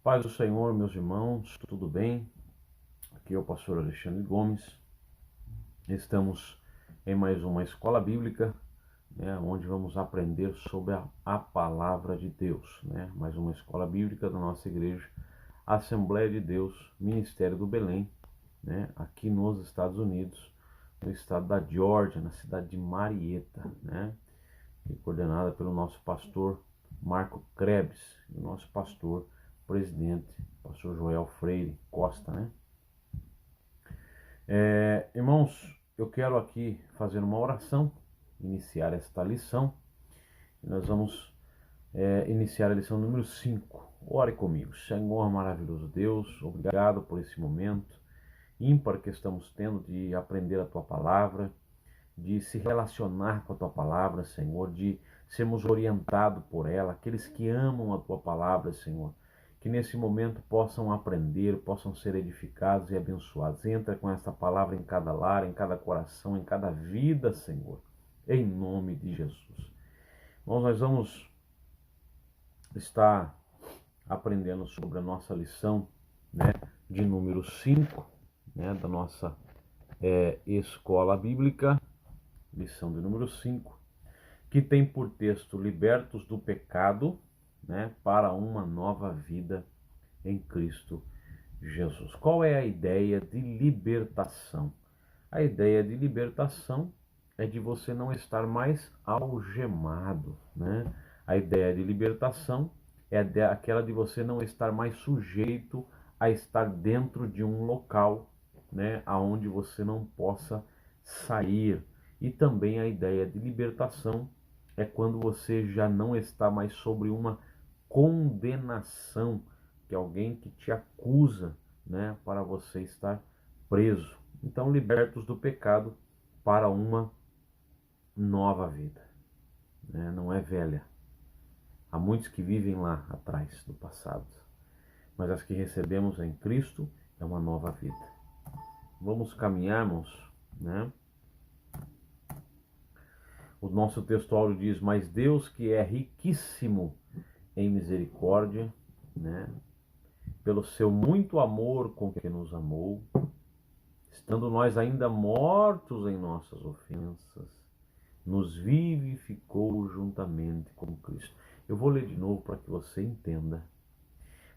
Paz do Senhor, meus irmãos, tudo bem? Aqui é o pastor Alexandre Gomes. Estamos em mais uma escola bíblica, onde vamos aprender sobre a palavra de Deus. Mais uma escola bíblica da nossa igreja, Assembleia de Deus, Ministério do Belém, aqui nos Estados Unidos, no estado da Geórgia, na cidade de Marietta, e coordenada pelo nosso pastor Marco Krebs, e o nosso pastor presidente, pastor Joel Freire Costa, Irmãos, eu quero aqui fazer uma oração, iniciar esta lição, e nós vamos iniciar a lição número 5. Ore comigo. Senhor maravilhoso Deus, obrigado por esse momento ímpar que estamos tendo de aprender a Tua Palavra, de se relacionar com a Tua Palavra, Senhor, de sermos orientados por ela, aqueles que amam a Tua Palavra, Senhor, que nesse momento possam aprender, possam ser edificados e abençoados. Entra com esta palavra em cada lar, em cada coração, em cada vida, Senhor, em nome de Jesus. Irmãos, nós vamos estar aprendendo sobre a nossa lição, de número 5, da nossa escola bíblica, lição de número 5, que tem por texto: libertos do pecado, para uma nova vida em Cristo Jesus. Qual é a ideia de libertação? A ideia de libertação é de você não estar mais algemado, A ideia de libertação é aquela de você não estar mais sujeito a estar dentro de um local, aonde você não possa sair. E também a ideia de libertação é quando você já não está mais sobre uma condenação, que é alguém que te acusa, para você estar preso. Então, libertos do pecado para uma nova vida, não é velha. Há muitos que vivem lá atrás do passado, mas as que recebemos em Cristo é uma nova vida. Vamos caminharmos, O nosso textuário diz: mas Deus, que é riquíssimo em misericórdia, pelo seu muito amor com que nos amou, estando nós ainda mortos em nossas ofensas, nos vivificou juntamente com Cristo. Eu vou ler de novo para que você entenda,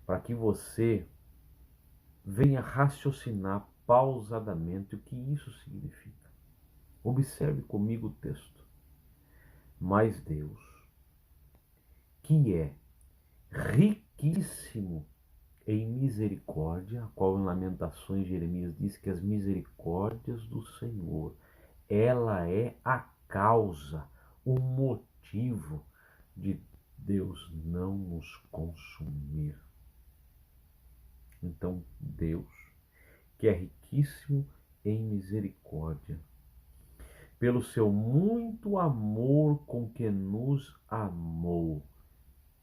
para que você venha raciocinar pausadamente o que isso significa. Observe comigo o texto. Mas Deus, que é riquíssimo em misericórdia, a qual em Lamentações Jeremias diz que as misericórdias do Senhor, ela é a causa, o motivo de Deus não nos consumir. Então, Deus, que é riquíssimo em misericórdia, pelo seu muito amor com que nos amou.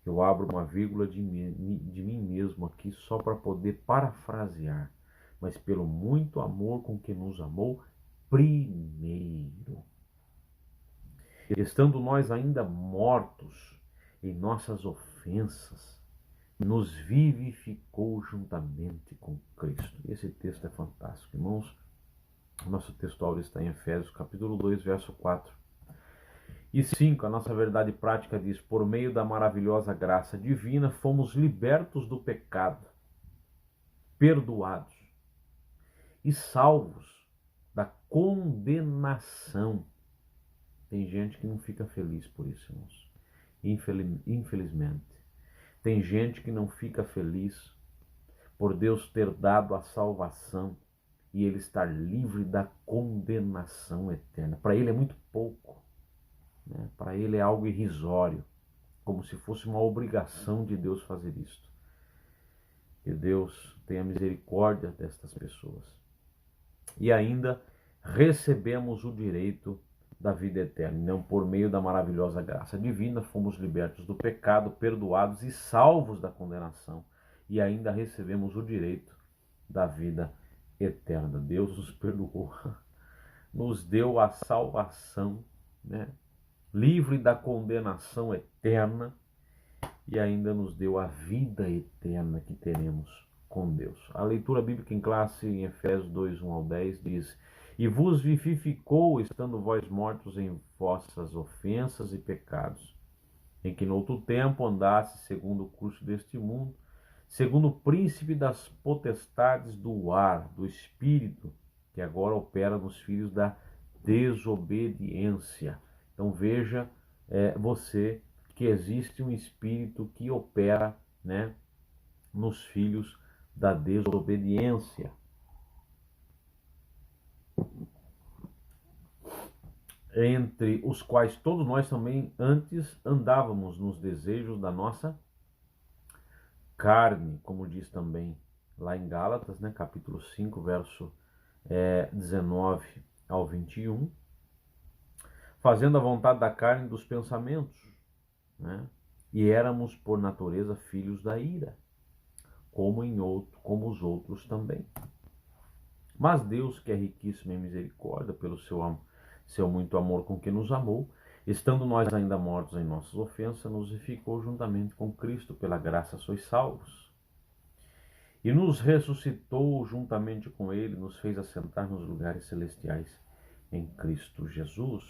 Eu abro uma vírgula de mim mesmo aqui só para poder parafrasear. Mas pelo muito amor com que nos amou primeiro. Estando nós ainda mortos em nossas ofensas, nos vivificou juntamente com Cristo. Esse texto é fantástico, irmãos. Nosso textual está em Efésios capítulo 2, verso 4. E 5, a nossa verdade prática diz: por meio da maravilhosa graça divina, fomos libertos do pecado, perdoados e salvos da condenação. Tem gente que não fica feliz por isso, irmãos. Infelizmente. Tem gente que não fica feliz por Deus ter dado a salvação e ele estar livre da condenação eterna. Para ele é muito pouco. Para ele é algo irrisório, como se fosse uma obrigação de Deus fazer isto. Que Deus tenha misericórdia destas pessoas. E ainda recebemos o direito da vida eterna. Então, por meio da maravilhosa graça divina, fomos libertos do pecado, perdoados e salvos da condenação. E ainda recebemos o direito da vida eterna. Deus nos perdoou, nos deu a salvação, livre da condenação eterna, e ainda nos deu a vida eterna que teremos com Deus. A leitura bíblica em classe em Efésios 2, 1 ao 10 diz: E vos vivificou, estando vós mortos em vossas ofensas e pecados, em que no outro tempo andasse segundo o curso deste mundo, segundo o príncipe das potestades do ar, do espírito, que agora opera nos filhos da desobediência. Então veja você que existe um espírito que opera, né, nos filhos da desobediência. Entre os quais todos nós também antes andávamos nos desejos da nossa carne, como diz também lá em Gálatas, né, capítulo 5, verso 19 ao 21, fazendo a vontade da carne e dos pensamentos, né? E éramos por natureza filhos da ira, como os outros também. Mas Deus, que é riquíssimo em misericórdia, pelo seu muito amor com que nos amou, estando nós ainda mortos em nossas ofensas, nos vivificou juntamente com Cristo, pela graça sois salvos. E nos ressuscitou juntamente com ele, nos fez assentar nos lugares celestiais em Cristo Jesus,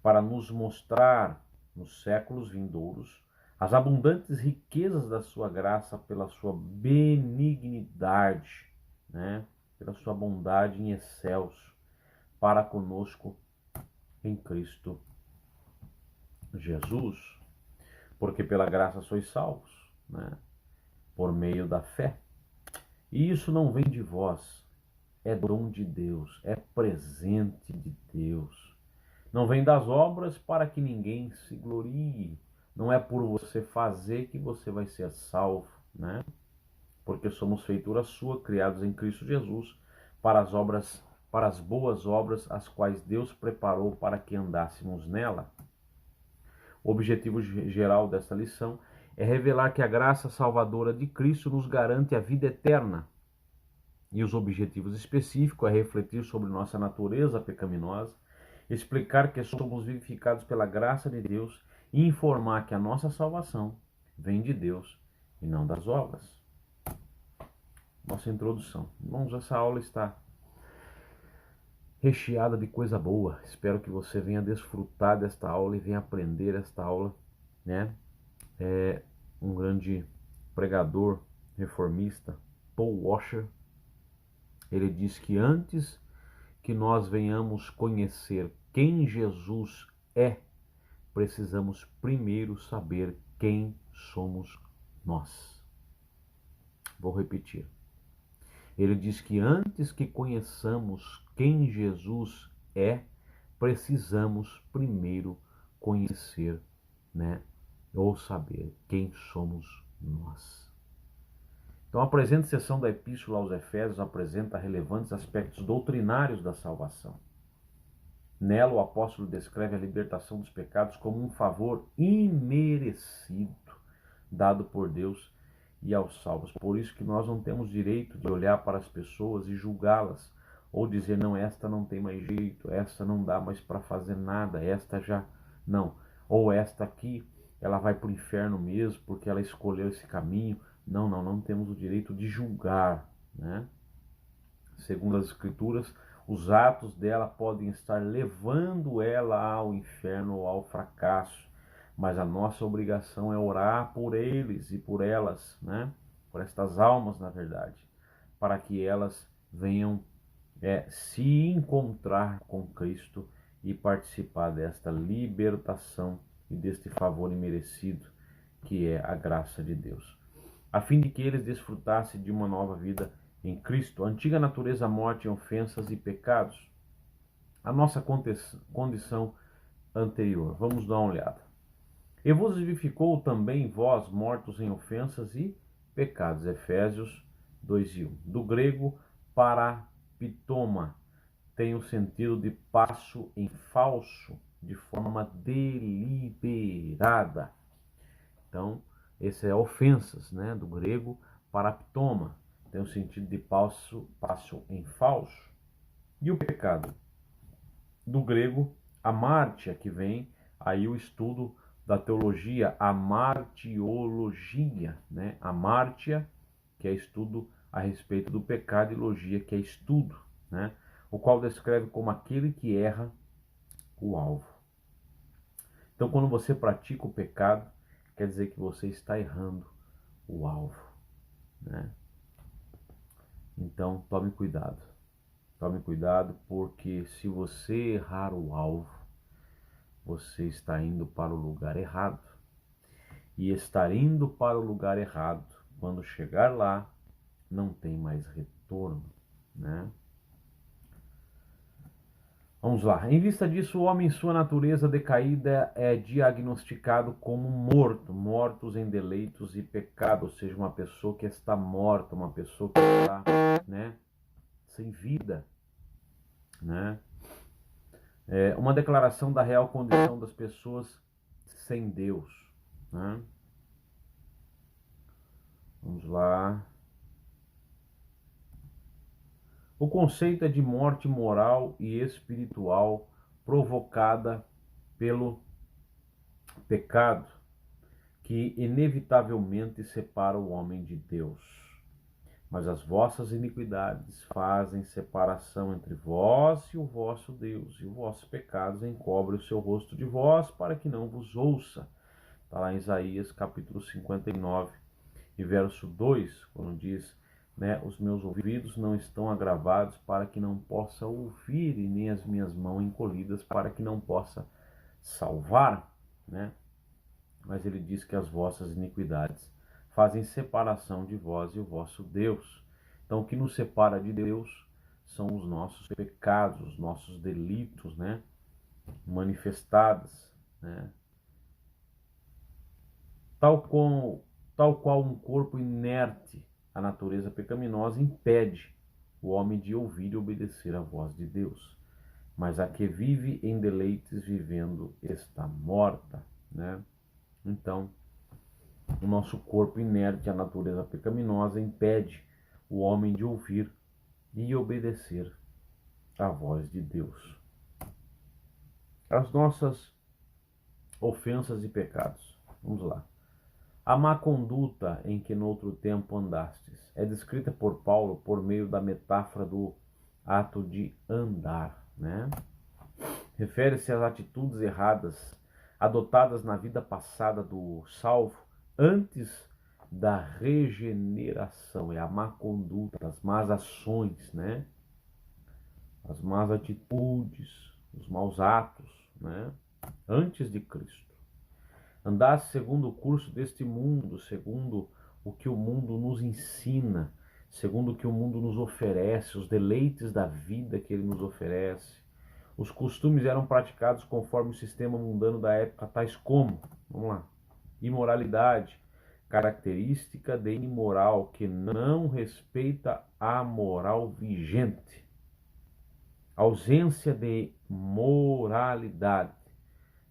para nos mostrar nos séculos vindouros as abundantes riquezas da sua graça pela sua benignidade, né? Pela sua bondade em excelso para conosco em Cristo Jesus. Porque pela graça sois salvos, né? Por meio da fé. E isso não vem de vós, é dom de Deus, é presente de Deus. Não vem das obras para que ninguém se glorie. Não é por você fazer que você vai ser salvo, né? Porque somos feitura sua, criados em Cristo Jesus, para as obras, para as boas obras, as quais Deus preparou para que andássemos nela. O objetivo geral desta lição é revelar que a graça salvadora de Cristo nos garante a vida eterna. E os objetivos específicos é refletir sobre nossa natureza pecaminosa, explicar que somos vivificados pela graça de Deus e informar que a nossa salvação vem de Deus e não das obras. Nossa introdução. Irmãos, essa aula está recheada de coisa boa. Espero que você venha desfrutar desta aula e venha aprender esta aula, né? Um grande pregador reformista, Paul Washer, ele diz que antes que nós venhamos conhecer quem Jesus é, precisamos primeiro saber quem somos nós. Vou repetir. Ele diz que antes que conheçamos quem Jesus é, precisamos primeiro conhecer, né, ou saber quem somos nós. Então, a presente sessão da Epístola aos Efésios apresenta relevantes aspectos doutrinários da salvação. Nela, o apóstolo descreve a libertação dos pecados como um favor imerecido dado por Deus e aos salvos. Por isso que nós não temos direito de olhar para as pessoas e julgá-las, ou dizer, não, esta não tem mais jeito, esta não dá mais para fazer nada, esta já não. Ou esta aqui, ela vai para o inferno mesmo, porque ela escolheu esse caminho. Não temos o direito de julgar, né? Segundo as Escrituras, os atos dela podem estar levando ela ao inferno ou ao fracasso, mas a nossa obrigação é orar por eles e por elas, né? Por estas almas, na verdade, para que elas venham se encontrar com Cristo e participar desta libertação e deste favor imerecido que é a graça de Deus, a fim de que eles desfrutassem de uma nova vida em Cristo, a antiga natureza morte em ofensas e pecados, a nossa condição anterior. Vamos dar uma olhada. E vos vivificou também vós, mortos em ofensas e pecados. Efésios 2:1. Do grego parapitoma, tem o sentido de passo em falso, de forma deliberada. Então, esse é ofensas, né? Do grego paraptoma, tem o sentido de passo em falso. E o pecado? Do grego amartia, que vem aí o estudo da teologia, a martiologia, né? A martia, que é estudo a respeito do pecado, e logia, que é estudo, né? O qual descreve como aquele que erra o alvo. Então, quando você pratica o pecado, quer dizer que você está errando o alvo, né? Então, tome cuidado. Tome cuidado, porque se você errar o alvo, você está indo para o lugar errado. E estar indo para o lugar errado, quando chegar lá, não tem mais retorno, né? Vamos lá. Em vista disso, o homem em sua natureza decaída é diagnosticado como morto, mortos em deleitos e pecado, ou seja, uma pessoa que está morta, uma pessoa que está, né, sem vida, né? É uma declaração da real condição das pessoas sem Deus, né? Vamos lá. O conceito é de morte moral e espiritual provocada pelo pecado, que inevitavelmente separa o homem de Deus. Mas as vossas iniquidades fazem separação entre vós e o vosso Deus, e os vossos pecados encobrem o seu rosto de vós, para que não vos ouça. Está lá em Isaías capítulo 59 e verso 2, quando diz, né, os meus ouvidos não estão agravados para que não possa ouvir, e nem as minhas mãos encolhidas para que não possa salvar, né? Mas ele diz que as vossas iniquidades fazem separação de vós e o vosso Deus. Então, o que nos separa de Deus são os nossos pecados, os nossos delitos, né? Manifestados, né? Tal qual um corpo inerte, a natureza pecaminosa impede o homem de ouvir e obedecer à voz de Deus. Mas a que vive em deleites vivendo está morta, né? Então, o nosso corpo inerte, a natureza pecaminosa, impede o homem de ouvir e obedecer à voz de Deus. As nossas ofensas e pecados. Vamos lá. A má conduta em que noutro tempo andastes é descrita por Paulo por meio da metáfora do ato de andar, né? Refere-se às atitudes erradas adotadas na vida passada do salvo antes da regeneração. É a má conduta, as más ações, né? As más atitudes, os maus atos, né? Antes de Cristo. Andasse segundo o curso deste mundo, segundo o que o mundo nos ensina, segundo o que o mundo nos oferece, os deleites da vida que ele nos oferece. Os costumes eram praticados conforme o sistema mundano da época, tais como, vamos lá, imoralidade, característica de imoral que não respeita a moral vigente, ausência de moralidade,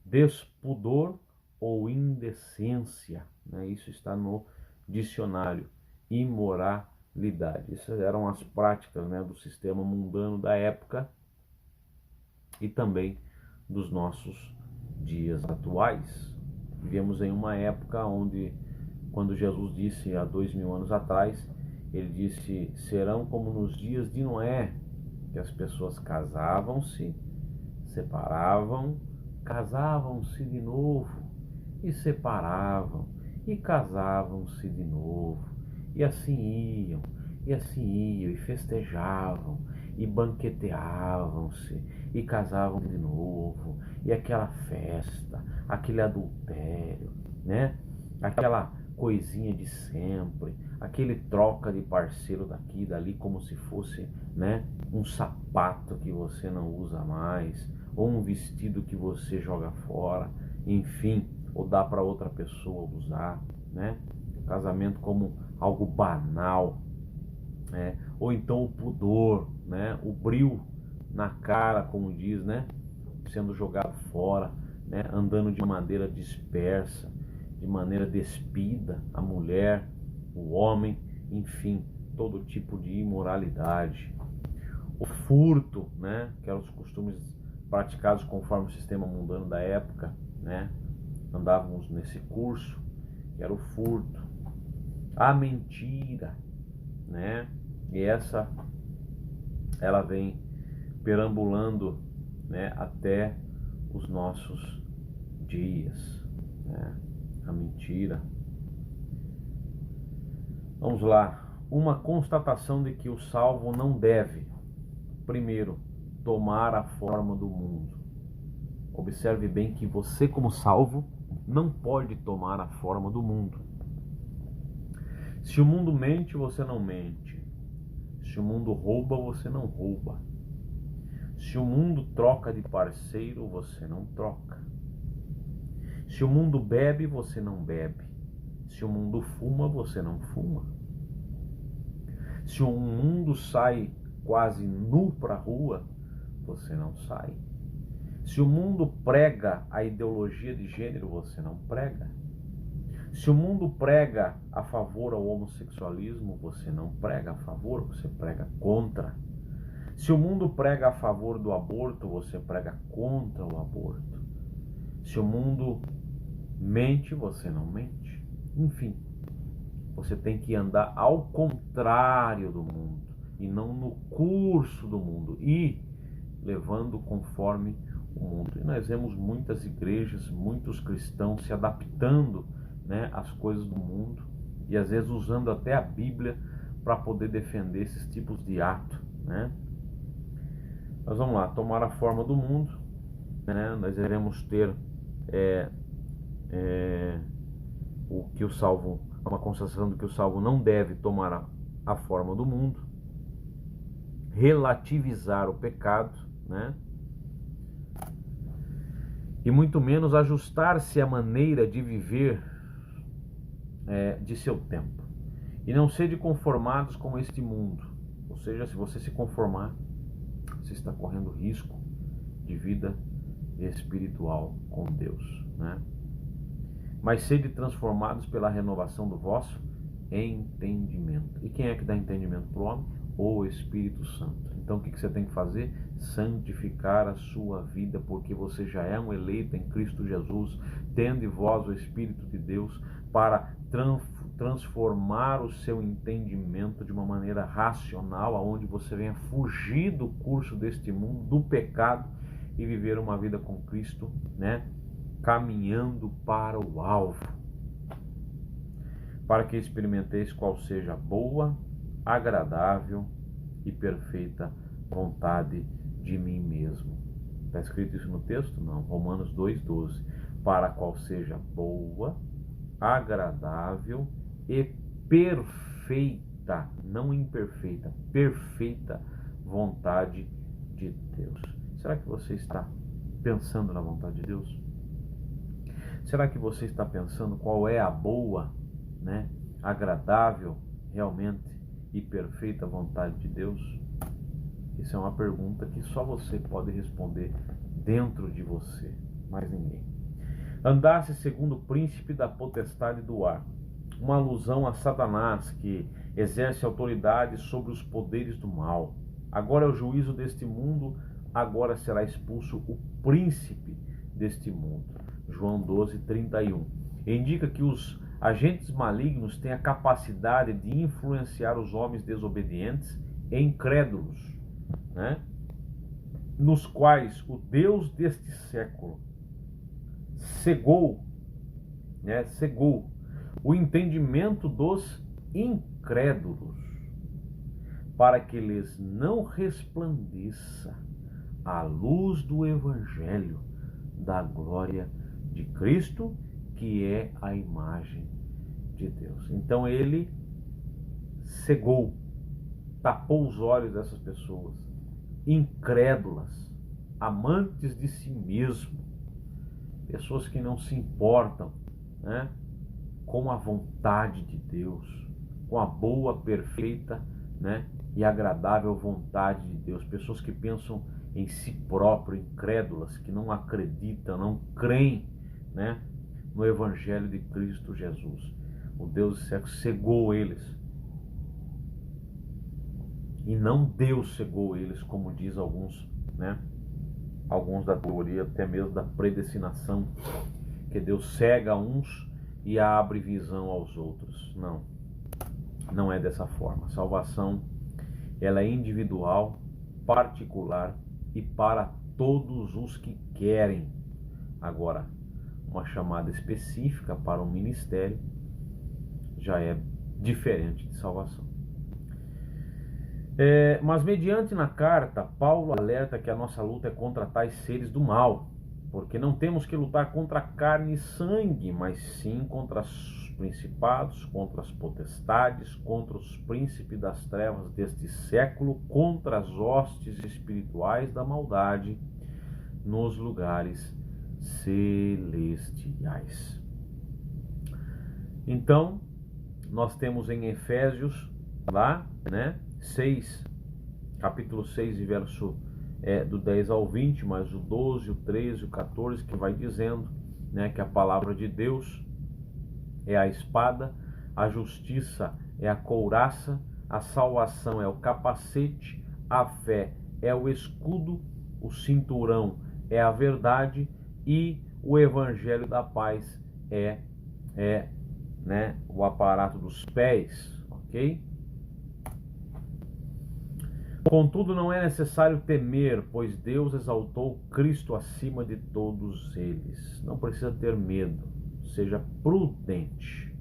despudor ou indecência, né? Isso está no dicionário, imoralidade. Essas eram as práticas, né, do sistema mundano da época e também dos nossos dias atuais. Vivemos em uma época onde, quando Jesus disse há 2000 anos atrás, ele disse, serão como nos dias de Noé, que as pessoas casavam-se, separavam, casavam-se de novo, e separavam, e casavam-se de novo, e assim iam, e festejavam, e banqueteavam-se, e casavam de novo, e aquela festa, aquele adultério, né? Aquela coisinha de sempre, aquele troca de parceiro daqui e dali como se fosse, né, um sapato que você não usa mais, ou um vestido que você joga fora, enfim, ou dá para outra pessoa usar, né? O casamento como algo banal, né? Ou então o pudor, né? O brilho na cara, como diz, né? Sendo jogado fora, né? Andando de maneira dispersa, de maneira despida, a mulher, o homem, enfim, todo tipo de imoralidade. O furto, né? Que eram os costumes praticados conforme o sistema mundano da época, né? andávamos nesse curso, que era o furto, a mentira, né? E ela vem perambulando, né, até os nossos dias, né? A mentira. Vamos lá. Uma constatação de que o salvo não deve, primeiro, tomar a forma do mundo. Observe bem que você, como salvo, não pode tomar a forma do mundo. Se o mundo mente, você não mente. Se o mundo rouba, você não rouba. Se o mundo troca de parceiro, você não troca. Se o mundo bebe, você não bebe. Se o mundo fuma, você não fuma. Se o mundo sai quase nu para a rua, você não sai. Se o mundo prega a ideologia de gênero, você não prega. Se o mundo prega a favor ao homossexualismo, você não prega a favor, você prega contra. Se o mundo prega a favor do aborto, você prega contra o aborto. Se o mundo mente, você não mente. Enfim, você tem que andar ao contrário do mundo e não no curso do mundo, e levando conforme o mundo. E nós vemos muitas igrejas, muitos cristãos se adaptando, né, às coisas do mundo, e às vezes usando até a Bíblia para poder defender esses tipos de ato, né? Mas vamos lá, tomar a forma do mundo, né? Nós devemos ter o que o salvo, uma constatação de que o salvo não deve tomar a forma do mundo, relativizar o pecado, né? E muito menos ajustar-se à maneira de viver de seu tempo. E não sede conformados com este mundo. Ou seja, se você se conformar, você está correndo risco de vida espiritual com Deus, né? Mas sede transformados pela renovação do vosso entendimento. E quem é que dá entendimento para o homem? O Espírito Santo. Então o que você tem que fazer? Santificar a sua vida, porque você já é um eleito em Cristo Jesus, tendo em vós o Espírito de Deus para transformar o seu entendimento de uma maneira racional, aonde você venha fugir do curso deste mundo, do pecado, e viver uma vida com Cristo, né? Caminhando para o alvo, para que experimenteis qual seja a boa, agradável e perfeita vontade de mim mesmo. Está escrito isso no texto? Não. Romanos 2,12. Para qual seja boa, agradável e perfeita, não imperfeita, perfeita vontade de Deus. Será que você está pensando na vontade de Deus? Será que você está pensando qual é a boa, né, agradável, realmente e perfeita vontade de Deus? Isso é uma pergunta que só você pode responder dentro de você, mais ninguém. Andasse segundo o príncipe da potestade do ar. Uma alusão a Satanás, que exerce autoridade sobre os poderes do mal. Agora é o juízo deste mundo, agora será expulso o príncipe deste mundo. João 12:31. Indica que os agentes malignos têm a capacidade de influenciar os homens desobedientes e incrédulos, né? Nos quais o Deus deste século cegou o entendimento dos incrédulos, para que lhes não resplandeça a luz do Evangelho da glória de Cristo, que é a imagem de Deus. Então ele cegou, tapou os olhos dessas pessoas, incrédulas, amantes de si mesmo, pessoas que não se importam, né, com a vontade de Deus, com a boa, perfeita, né, e agradável vontade de Deus, pessoas que pensam em si próprio, incrédulas, que não acreditam, não creem, né, no Evangelho de Cristo Jesus. O Deus do século cegou eles. E não Deus cegou eles, como diz alguns, né, alguns da teoria, até mesmo da predestinação, que Deus cega uns e abre visão aos outros. Não, não é dessa forma. A salvação, ela é individual, particular e para todos os que querem. Agora, uma chamada específica para um ministério já é diferente de salvação. Mas mediante na carta, Paulo alerta que a nossa luta é contra tais seres do mal, porque não temos que lutar contra carne e sangue, mas sim contra os principados, contra as potestades, contra os príncipes das trevas deste século, contra as hostes espirituais da maldade nos lugares celestiais. Então, nós temos em Efésios, lá, né, 6, capítulo 6 e verso do 10 ao 20, mas o 12, o 13, o 14, que vai dizendo, né, que a palavra de Deus é a espada, a justiça é a couraça, a salvação é o capacete, a fé é o escudo, o cinturão é a verdade e o evangelho da paz né, o aparato dos pés, ok? Contudo, não é necessário temer, pois Deus exaltou Cristo acima de todos eles. Não precisa ter medo, seja prudente,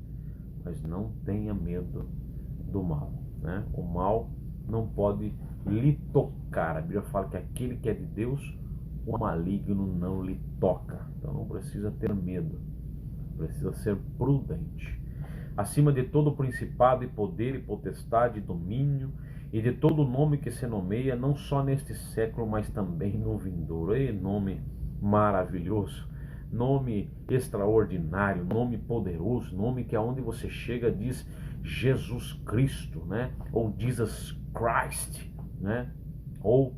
mas não tenha medo do mal, né? O mal não pode lhe tocar. A Bíblia fala que aquele que é de Deus, o maligno não lhe toca. Então não precisa ter medo, precisa ser prudente. Acima de todo principado e poder e potestade e domínio, e de todo nome que se nomeia, não só neste século, mas também no vindouro. E nome maravilhoso, nome extraordinário, nome poderoso, nome que aonde você chega diz Jesus Cristo, né? Ou Jesus Christ, né? Ou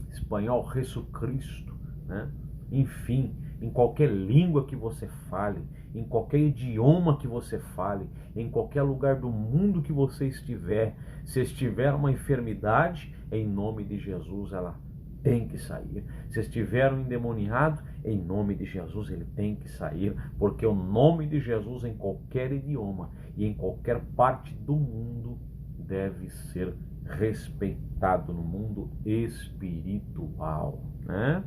espanhol Jesucristo, né? Enfim, em qualquer língua que você fale, em qualquer idioma que você fale, em qualquer lugar do mundo que você estiver, se estiver uma enfermidade, em nome de Jesus ela tem que sair. Se estiver um endemoniado, em nome de Jesus ele tem que sair, porque o nome de Jesus em qualquer idioma e em qualquer parte do mundo deve ser respeitado no mundo espiritual, né?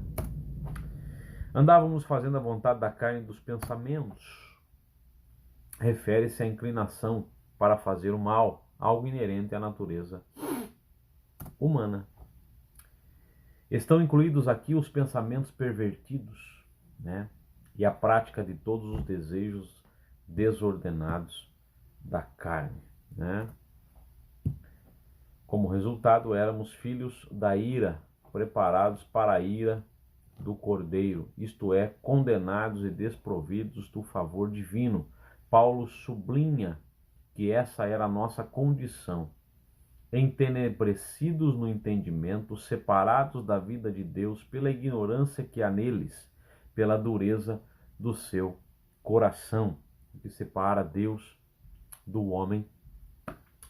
Andávamos fazendo a vontade da carne e dos pensamentos. Refere-se à inclinação para fazer o mal, algo inerente à natureza humana. Estão incluídos aqui os pensamentos pervertidos, né? E a prática de todos os desejos desordenados da carne, né? Como resultado, éramos filhos da ira, preparados para a ira do Cordeiro, isto é, condenados e desprovidos do favor divino. Paulo sublinha que essa era a nossa condição, entenebrecidos no entendimento, separados da vida de Deus pela ignorância que há neles, pela dureza do seu coração. O que separa Deus do homem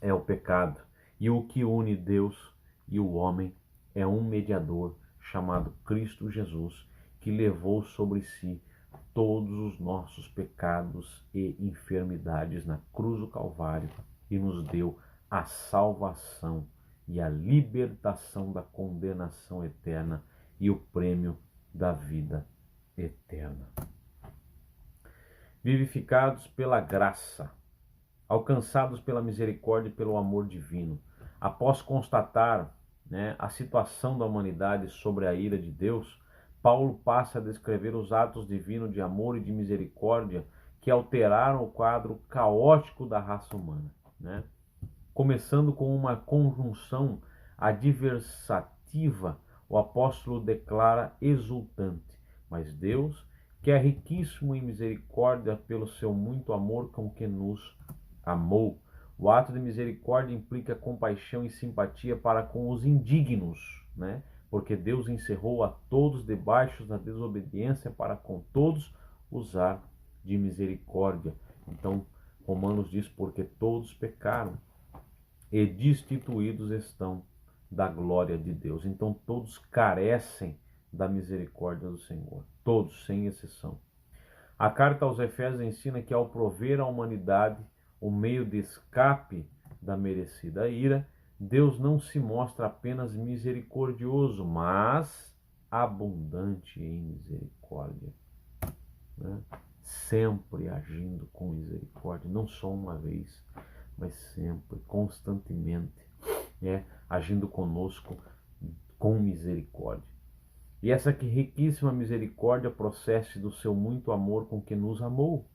é o pecado, e o que une Deus e o homem é um mediador chamado Cristo Jesus, que levou sobre si todos os nossos pecados e enfermidades na cruz do Calvário e nos deu a salvação e a libertação da condenação eterna e o prêmio da vida eterna. Vivificados pela graça, alcançados pela misericórdia e pelo amor divino, após constatar, né, a situação da humanidade sobre a ira de Deus, Paulo passa a descrever os atos divinos de amor e de misericórdia que alteraram o quadro caótico da raça humana, né? Começando com uma conjunção adversativa, o apóstolo declara exultante: mas Deus, que é riquíssimo em misericórdia pelo seu muito amor com que nos amou. O ato de misericórdia implica compaixão e simpatia para com os indignos, né? Porque Deus encerrou a todos debaixo da desobediência para com todos usar de misericórdia. Então, Romanos diz: porque todos pecaram e destituídos estão da glória de Deus. Então, todos carecem da misericórdia do Senhor, todos, sem exceção. A carta aos Efésios ensina que ao prover à humanidade o meio de escape da merecida ira, Deus não se mostra apenas misericordioso, mas abundante em misericórdia, né? Sempre agindo com misericórdia, não só uma vez, mas sempre, constantemente, agindo conosco com misericórdia. E essa que riquíssima misericórdia procede do seu muito amor com que nos amou.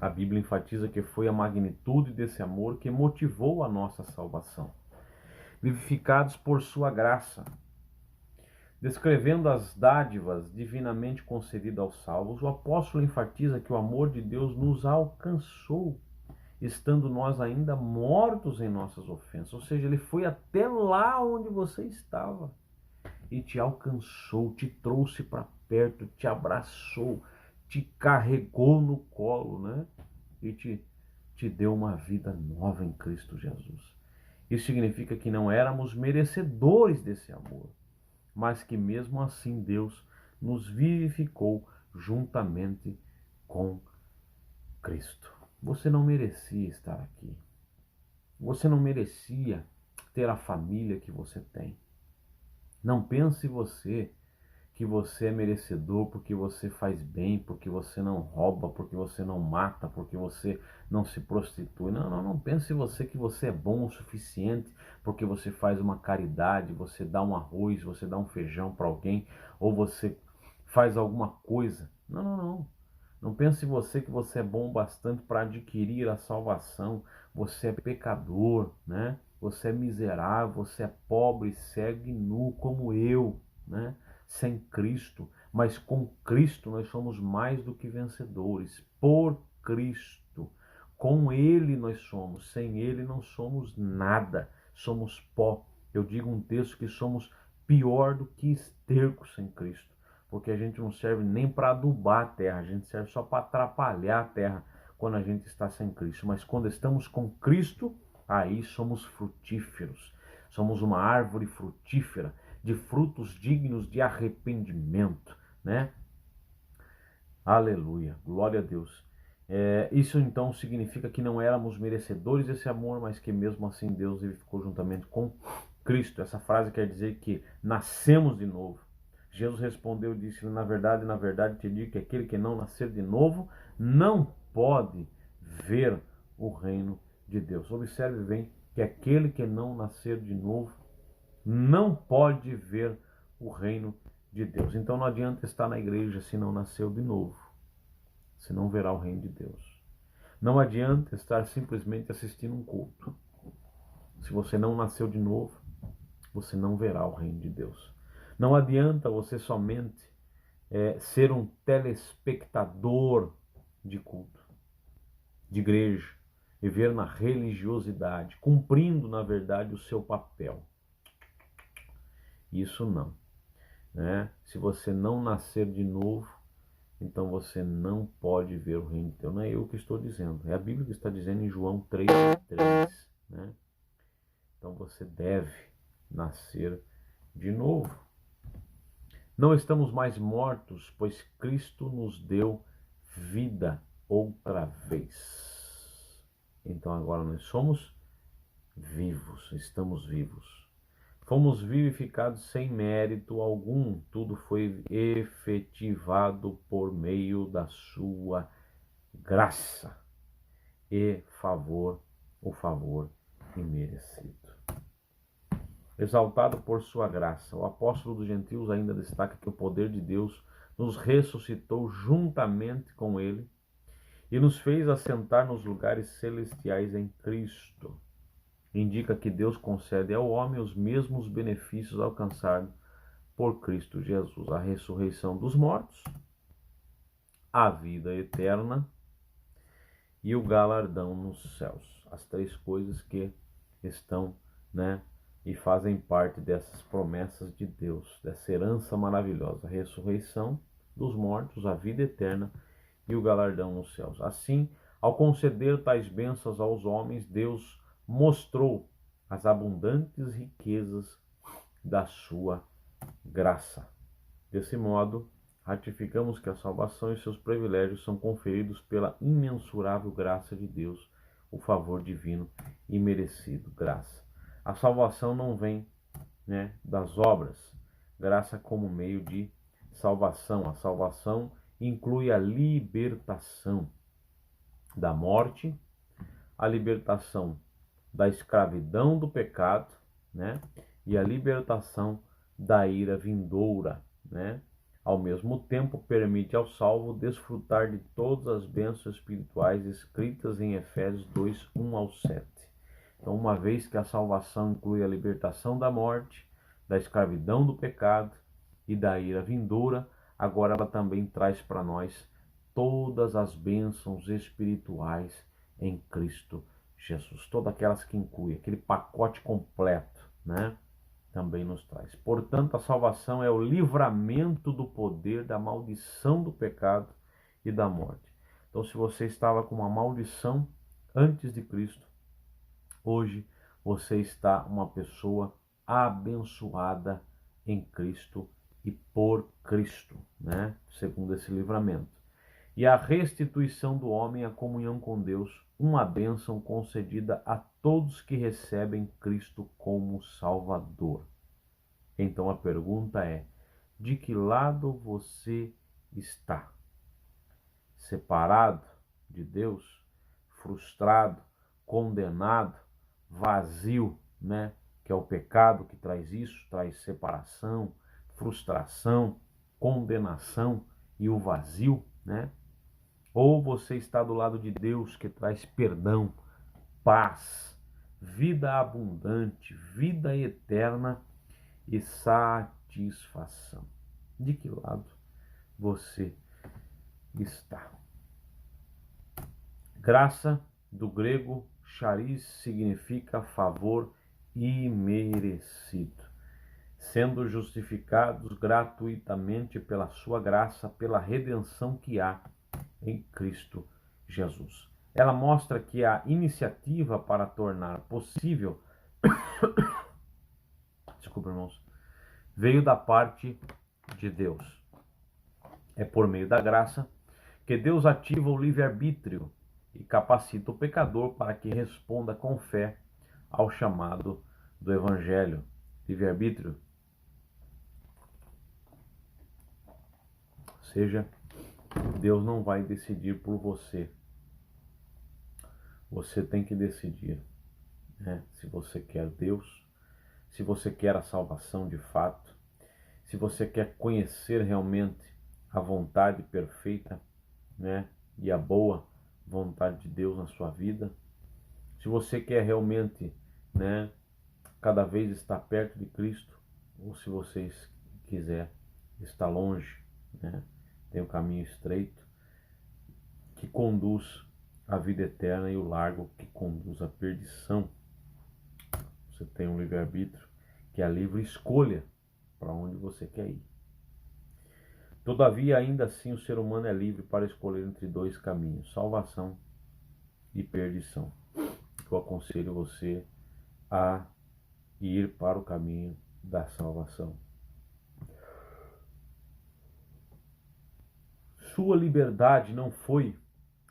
A Bíblia enfatiza que foi a magnitude desse amor que motivou a nossa salvação. Vivificados por sua graça. Descrevendo as dádivas divinamente concedidas aos salvos, o apóstolo enfatiza que o amor de Deus nos alcançou, estando nós ainda mortos em nossas ofensas. Ou seja, ele foi até lá onde você estava e te alcançou, te trouxe para perto, te abraçou, te carregou no colo, né? E te deu uma vida nova em Cristo Jesus. Isso significa que não éramos merecedores desse amor, mas que mesmo assim Deus nos vivificou juntamente com Cristo. Você não merecia estar aqui. Você não merecia ter a família que você tem. Não pense que você é merecedor porque você faz bem, porque você não rouba, porque você não mata, porque você não se prostitui. Não pense você que você é bom o suficiente porque você faz uma caridade, você dá um arroz, você dá um feijão para alguém, ou você faz alguma coisa. Não. Não pense você que você é bom bastante para adquirir a salvação. Você é pecador, né? Você é miserável, você é pobre, cego e nu como eu, né? Sem Cristo, mas com Cristo nós somos mais do que vencedores. Por Cristo, com Ele nós somos, sem Ele não somos nada, somos pó. Eu digo um texto que somos pior do que esterco sem Cristo, porque a gente não serve nem para adubar a terra, a gente serve só para atrapalhar a terra quando a gente está sem Cristo. Mas quando estamos com Cristo, aí somos frutíferos, somos uma árvore frutífera, de frutos dignos de arrependimento, né? Aleluia, glória a Deus. Isso então significa que não éramos merecedores desse amor, mas que mesmo assim Deus ficou juntamente com Cristo. Essa frase quer dizer que nascemos de novo. Jesus respondeu e disse: na verdade te digo que aquele que não nascer de novo não pode ver o reino de Deus. Observe bem que aquele que não nascer de novo não pode ver o reino de Deus. Então não adianta estar na igreja se não nasceu de novo. Você não verá o reino de Deus. Não adianta estar simplesmente assistindo um culto. Se você não nasceu de novo, você não verá o reino de Deus. Não adianta você somente ser um telespectador de culto, de igreja, viver na religiosidade, cumprindo, na verdade, o seu papel. Isso não, né? Se você não nascer de novo, então você não pode ver o reino de Deus. Não é eu que estou dizendo, é a Bíblia que está dizendo em João 3:3, né? Então você deve nascer de novo. Não estamos mais mortos, pois Cristo nos deu vida outra vez. Então agora nós somos vivos, estamos vivos. Fomos vivificados sem mérito algum, tudo foi efetivado por meio da sua graça e o favor imerecido. Exaltado por sua graça, o apóstolo dos gentios ainda destaca que o poder de Deus nos ressuscitou juntamente com ele e nos fez assentar nos lugares celestiais em Cristo. Indica que Deus concede ao homem os mesmos benefícios alcançados por Cristo Jesus: a ressurreição dos mortos, a vida eterna e o galardão nos céus. As três coisas que estão, né, e fazem parte dessas promessas de Deus, dessa herança maravilhosa: a ressurreição dos mortos, a vida eterna e o galardão nos céus. Assim, ao conceder tais bênçãos aos homens, Deus mostrou as abundantes riquezas da sua graça. Desse modo, ratificamos que a salvação e seus privilégios são conferidos pela imensurável graça de Deus, o favor divino e merecido. Graça. A salvação não vem, das obras. Graça como meio de salvação. A salvação inclui a libertação da morte, a libertação da escravidão do pecado, e a libertação da ira vindoura, Ao mesmo tempo, permite ao salvo desfrutar de todas as bênçãos espirituais escritas em Efésios 2, 1 ao 7. Então, uma vez que a salvação inclui a libertação da morte, da escravidão do pecado e da ira vindoura, agora ela também traz para nós todas as bênçãos espirituais em Cristo Jesus. Todas aquelas que incluem aquele pacote completo, também nos traz. Portanto, a salvação é o livramento do poder da maldição do pecado e da morte. Então, se você estava com uma maldição antes de Cristo, hoje você está uma pessoa abençoada em Cristo e por Cristo, Segundo esse livramento. E a restituição do homem à comunhão com Deus, uma bênção concedida a todos que recebem Cristo como Salvador. Então a pergunta é: de que lado você está? Separado de Deus? Frustrado? Condenado? Vazio, Que é o pecado que traz isso, traz separação, frustração, condenação e o vazio, Ou você está do lado de Deus, que traz perdão, paz, vida abundante, vida eterna e satisfação. De que lado você está? Graça, do grego charis, significa favor imerecido, sendo justificados gratuitamente pela sua graça, pela redenção que há em Cristo Jesus. Ela mostra que a iniciativa para tornar possível, desculpa, irmãos, veio da parte de Deus. É por meio da graça que Deus ativa o livre-arbítrio e capacita o pecador para que responda com fé ao chamado do Evangelho. Livre-arbítrio, ou seja, Deus não vai decidir por você. Você tem que decidir, se você quer Deus, se você quer a salvação de fato, se você quer conhecer realmente a vontade perfeita, e a boa vontade de Deus na sua vida, se você quer realmente, cada vez estar perto de Cristo, ou se você quiser estar longe, tem um caminho estreito que conduz à vida eterna e o largo que conduz à perdição. Você tem um livre-arbítrio, que é a livre escolha para onde você quer ir. Todavia, ainda assim, o ser humano é livre para escolher entre dois caminhos, salvação e perdição. Eu aconselho você a ir para o caminho da salvação. Sua liberdade não foi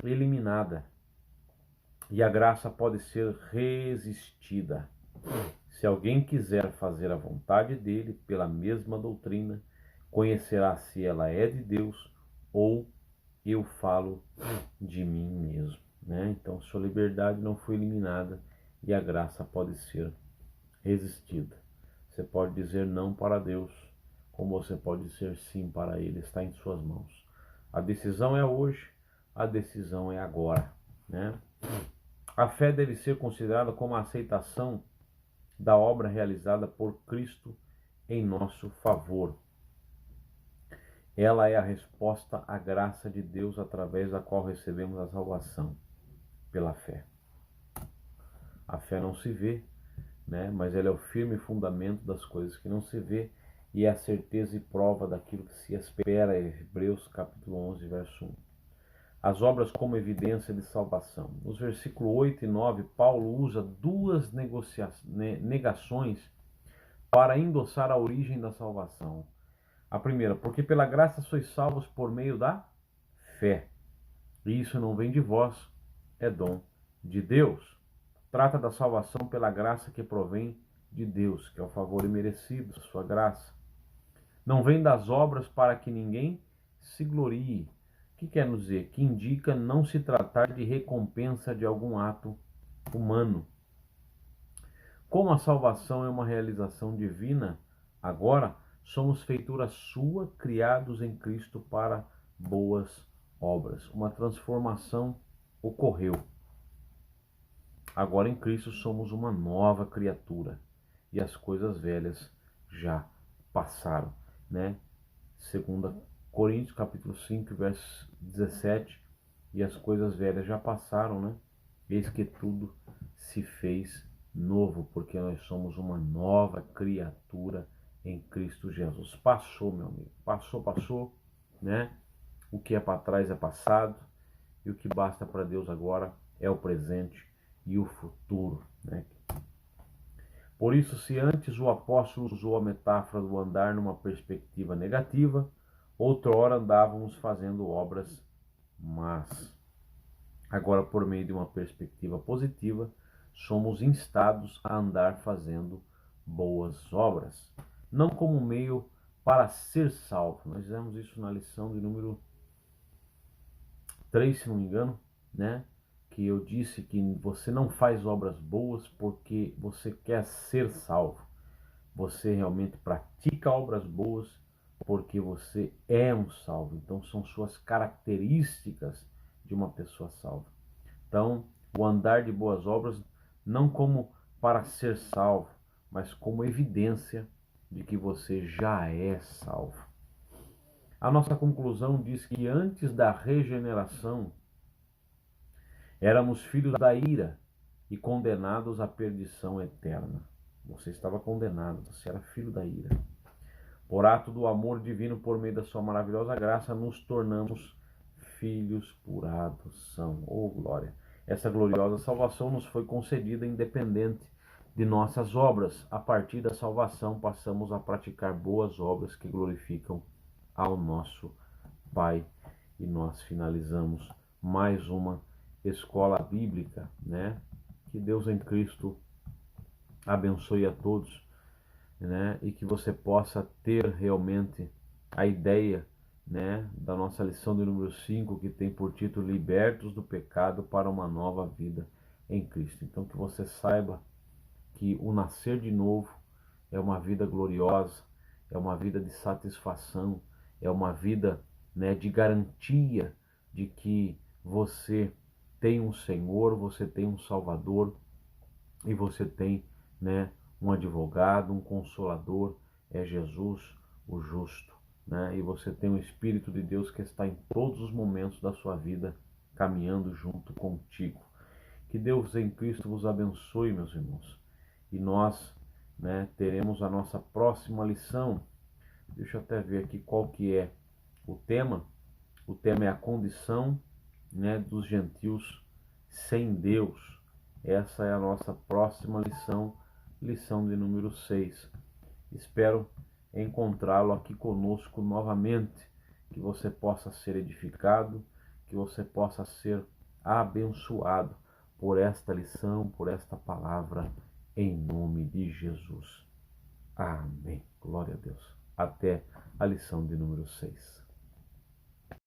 eliminada e a graça pode ser resistida. Se alguém quiser fazer a vontade dele pela mesma doutrina, conhecerá se ela é de Deus ou eu falo de mim mesmo, Então, sua liberdade não foi eliminada e a graça pode ser resistida. Você pode dizer não para Deus, como você pode dizer sim para Ele, está em suas mãos. A decisão é hoje, a decisão é agora, A fé deve ser considerada como a aceitação da obra realizada por Cristo em nosso favor. Ela é a resposta à graça de Deus através da qual recebemos a salvação, pela fé. A fé não se vê, mas ela é o firme fundamento das coisas que não se vê e é a certeza e prova daquilo que se espera. Hebreus capítulo 11, verso 1. As obras como evidência de salvação. Nos versículos 8 e 9, Paulo usa duas negações para endossar a origem da salvação. A primeira, porque pela graça sois salvos por meio da fé. E isso não vem de vós, é dom de Deus. Trata da salvação pela graça que provém de Deus, que é o favor imerecido, sua graça. Não vem das obras para que ninguém se glorie. O que quer dizer? Que indica não se tratar de recompensa de algum ato humano. Como a salvação é uma realização divina, agora somos feitura sua, criados em Cristo para boas obras. Uma transformação ocorreu. Agora em Cristo somos uma nova criatura e as coisas velhas já passaram, né? 2 Coríntios capítulo 5, verso 17, e as coisas velhas já passaram, né? Eis que tudo se fez novo, porque nós somos uma nova criatura em Cristo Jesus. Passou, meu amigo, passou, né? O que é para trás é passado, e o que basta para Deus agora é o presente e o futuro, né? Por isso, se antes o apóstolo usou a metáfora do andar numa perspectiva negativa, outrora andávamos fazendo obras más. Agora, por meio de uma perspectiva positiva, somos instados a andar fazendo boas obras, não como meio para ser salvo. Nós fizemos isso na lição de número 3, se não me engano, né? Que eu disse que você não faz obras boas porque você quer ser salvo. Você realmente pratica obras boas porque você é um salvo. Então são suas características de uma pessoa salva. Então, o andar de boas obras não como para ser salvo, mas como evidência de que você já é salvo. A nossa conclusão diz que antes da regeneração éramos filhos da ira e condenados à perdição eterna. Você estava condenado, você era filho da ira. Por ato do amor divino, por meio da sua maravilhosa graça, nos tornamos filhos por adoção. Oh, glória! Essa gloriosa salvação nos foi concedida independente de nossas obras. A partir da salvação, passamos a praticar boas obras que glorificam ao nosso Pai. E nós finalizamos mais uma escola bíblica, né? Que Deus em Cristo abençoe a todos, né? E que você possa ter realmente a ideia, né, da nossa lição de número 5, que tem por título Libertos do Pecado para uma Nova Vida em Cristo. Então que você saiba que o nascer de novo é uma vida gloriosa, é uma vida de satisfação, é uma vida, né, de garantia de que você tem um Senhor, você tem um Salvador e você tem, né, um advogado, um consolador, é Jesus, o justo, né? E você tem o Espírito de Deus que está em todos os momentos da sua vida caminhando junto contigo. Que Deus em Cristo vos abençoe, meus irmãos. E nós, né, teremos a nossa próxima lição. Deixa eu até ver aqui qual que é o tema. O tema é a condição, né, dos gentios sem Deus. Essa é a nossa próxima lição, lição de número 6. Espero encontrá-lo aqui conosco novamente, que você possa ser edificado, que você possa ser abençoado por esta lição, por esta palavra, em nome de Jesus. Amém. Glória a Deus. Até a lição de número 6.